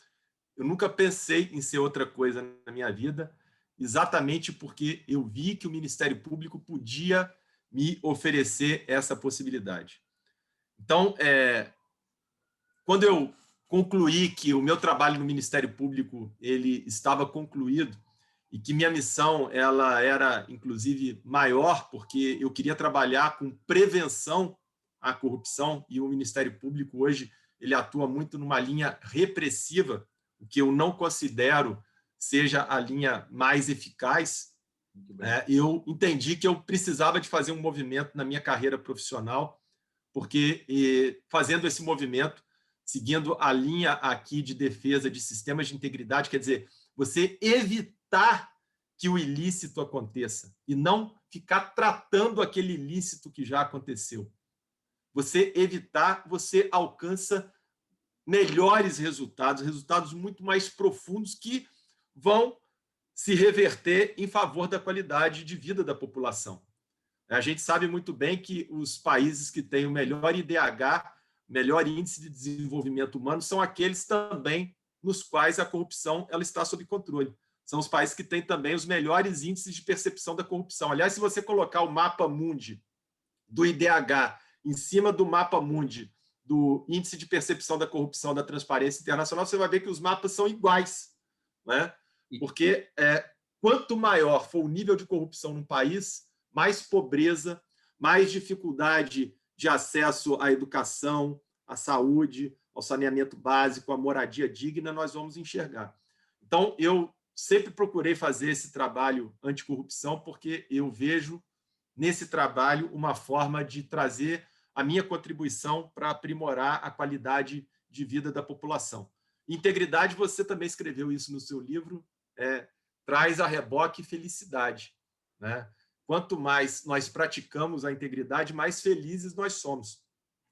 eu nunca pensei em ser outra coisa na minha vida, exatamente porque eu vi que o Ministério Público podia me oferecer essa possibilidade. Então, quando eu concluí que o meu trabalho no Ministério Público ele estava concluído e que minha missão ela era, inclusive, maior, porque eu queria trabalhar com prevenção à corrupção, e o Ministério Público hoje ele atua muito numa linha repressiva, o que eu não considero seja a linha mais eficaz. Eu entendi que eu precisava de fazer um movimento na minha carreira profissional, porque fazendo esse movimento, seguindo a linha aqui de defesa de sistemas de integridade, quer dizer, você evitar que o ilícito aconteça e não ficar tratando aquele ilícito que já aconteceu. Você evitar, você alcança melhores resultados muito mais profundos que vão se reverter em favor da qualidade de vida da população. A gente sabe muito bem que os países que têm o melhor IDH, melhor índice de desenvolvimento humano, são aqueles também nos quais a corrupção ela está sob controle. São os países que têm também os melhores índices de percepção da corrupção. Aliás, se você colocar o mapa mundi do IDH em cima do mapa mundi do índice de percepção da corrupção da Transparência Internacional, você vai ver que os mapas são iguais, né? Porque quanto maior for o nível de corrupção no país, mais pobreza, mais dificuldade de acesso à educação, à saúde, ao saneamento básico, à moradia digna, nós vamos enxergar. Então, eu sempre procurei fazer esse trabalho anticorrupção, porque eu vejo nesse trabalho uma forma de trazer a minha contribuição para aprimorar a qualidade de vida da população. Integridade, você também escreveu isso no seu livro, traz a reboque felicidade. né? Quanto mais nós praticamos a integridade, mais felizes nós somos.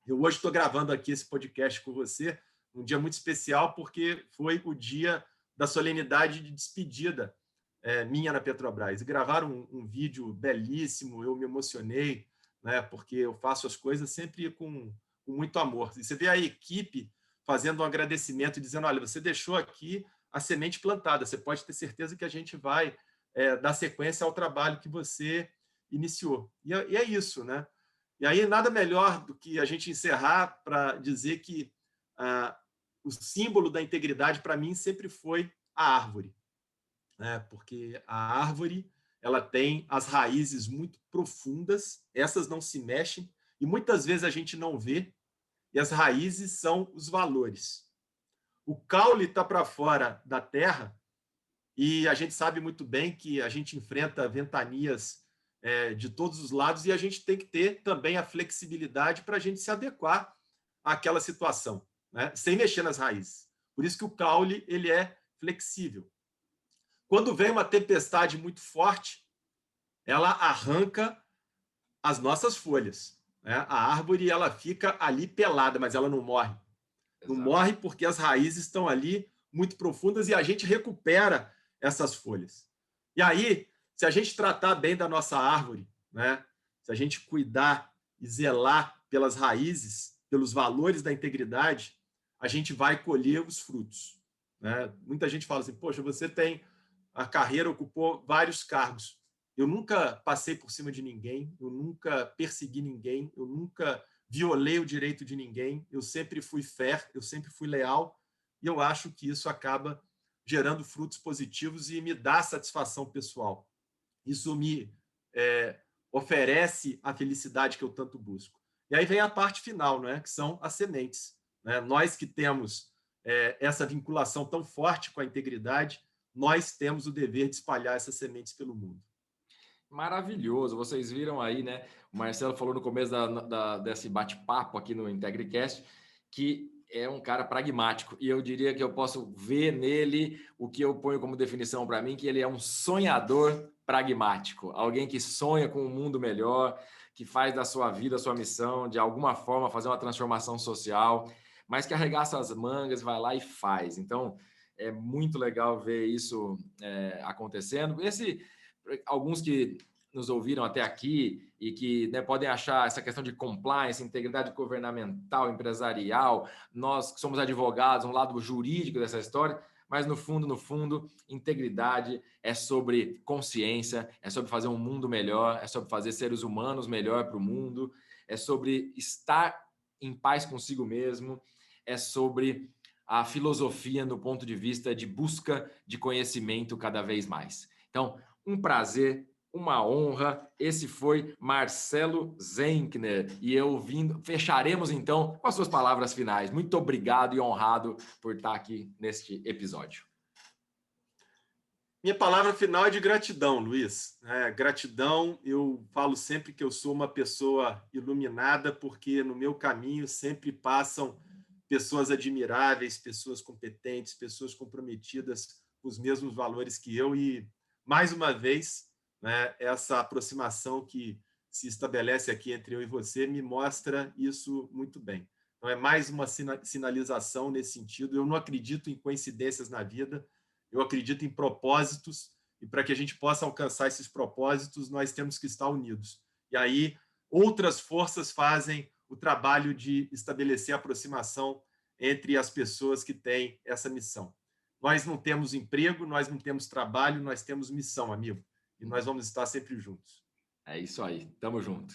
Eu hoje estou gravando aqui esse podcast com você, um dia muito especial, porque foi o dia da solenidade de despedida minha na Petrobras. E gravaram um vídeo belíssimo, eu me emocionei, né? Porque eu faço as coisas sempre com muito amor. E você vê a equipe fazendo um agradecimento, dizendo, olha, você deixou aqui a semente plantada, você pode ter certeza que a gente vai dar sequência ao trabalho que você iniciou. E é isso, né? E aí, nada melhor do que a gente encerrar para dizer que o símbolo da integridade, para mim, sempre foi a árvore, né? Porque a árvore ela tem as raízes muito profundas, essas não se mexem, e muitas vezes a gente não vê, e as raízes são os valores. O caule está para fora da terra, e a gente sabe muito bem que a gente enfrenta ventanias de todos os lados e a gente tem que ter também a flexibilidade para a gente se adequar àquela situação, né? Sem mexer nas raízes. Por isso que o caule ele é flexível. Quando vem uma tempestade muito forte, ela arranca as nossas folhas, né? A árvore ela fica ali pelada, mas ela não morre. Não morre porque as raízes estão ali muito profundas e a gente recupera essas folhas. E aí, se a gente tratar bem da nossa árvore, né? Se a gente cuidar e zelar pelas raízes, pelos valores da integridade, a gente vai colher os frutos, né? Muita gente fala assim, poxa, você tem a carreira, ocupou vários cargos. Eu nunca passei por cima de ninguém, eu nunca persegui ninguém, eu nunca violei o direito de ninguém, eu sempre fui fair, eu sempre fui leal, e eu acho que isso acaba gerando frutos positivos e me dá satisfação pessoal. Isso me oferece a felicidade que eu tanto busco. E aí vem a parte final, né, que são as sementes, né? Nós que temos essa vinculação tão forte com a integridade, nós temos o dever de espalhar essas sementes pelo mundo. Maravilhoso, vocês viram aí, né? O Marcelo falou no começo desse bate-papo aqui no IntegriCast que é um cara pragmático, e eu diria que eu posso ver nele o que eu ponho como definição para mim, que ele é um sonhador pragmático, alguém que sonha com um mundo melhor, que faz da sua vida a sua missão, de alguma forma fazer uma transformação social, mas que arregaça as mangas, vai lá e faz. Então, é muito legal ver isso acontecendo. Alguns que nos ouviram até aqui e que, né, podem achar essa questão de compliance, integridade governamental, empresarial, nós que somos advogados, um lado jurídico dessa história, mas no fundo, integridade é sobre consciência, é sobre fazer um mundo melhor, é sobre fazer seres humanos melhor para o mundo, é sobre estar em paz consigo mesmo, é sobre a filosofia no ponto de vista de busca de conhecimento cada vez mais. Então, um prazer, uma honra. Esse foi Marcelo Zenkner. E fecharemos então com as suas palavras finais. Muito obrigado e honrado por estar aqui neste episódio. Minha palavra final é de gratidão, Luiz. Gratidão, eu falo sempre que eu sou uma pessoa iluminada, porque no meu caminho sempre passam pessoas admiráveis, pessoas competentes, pessoas comprometidas com os mesmos valores que eu. E, mais uma vez, né, essa aproximação que se estabelece aqui entre eu e você me mostra isso muito bem. Então, é mais uma sinalização nesse sentido. Eu não acredito em coincidências na vida, eu acredito em propósitos, e para que a gente possa alcançar esses propósitos, nós temos que estar unidos. E aí, outras forças fazem o trabalho de estabelecer a aproximação entre as pessoas que têm essa missão. Nós não temos emprego, nós não temos trabalho, nós temos missão, amigo. E nós vamos estar sempre juntos. É isso aí. Tamo junto.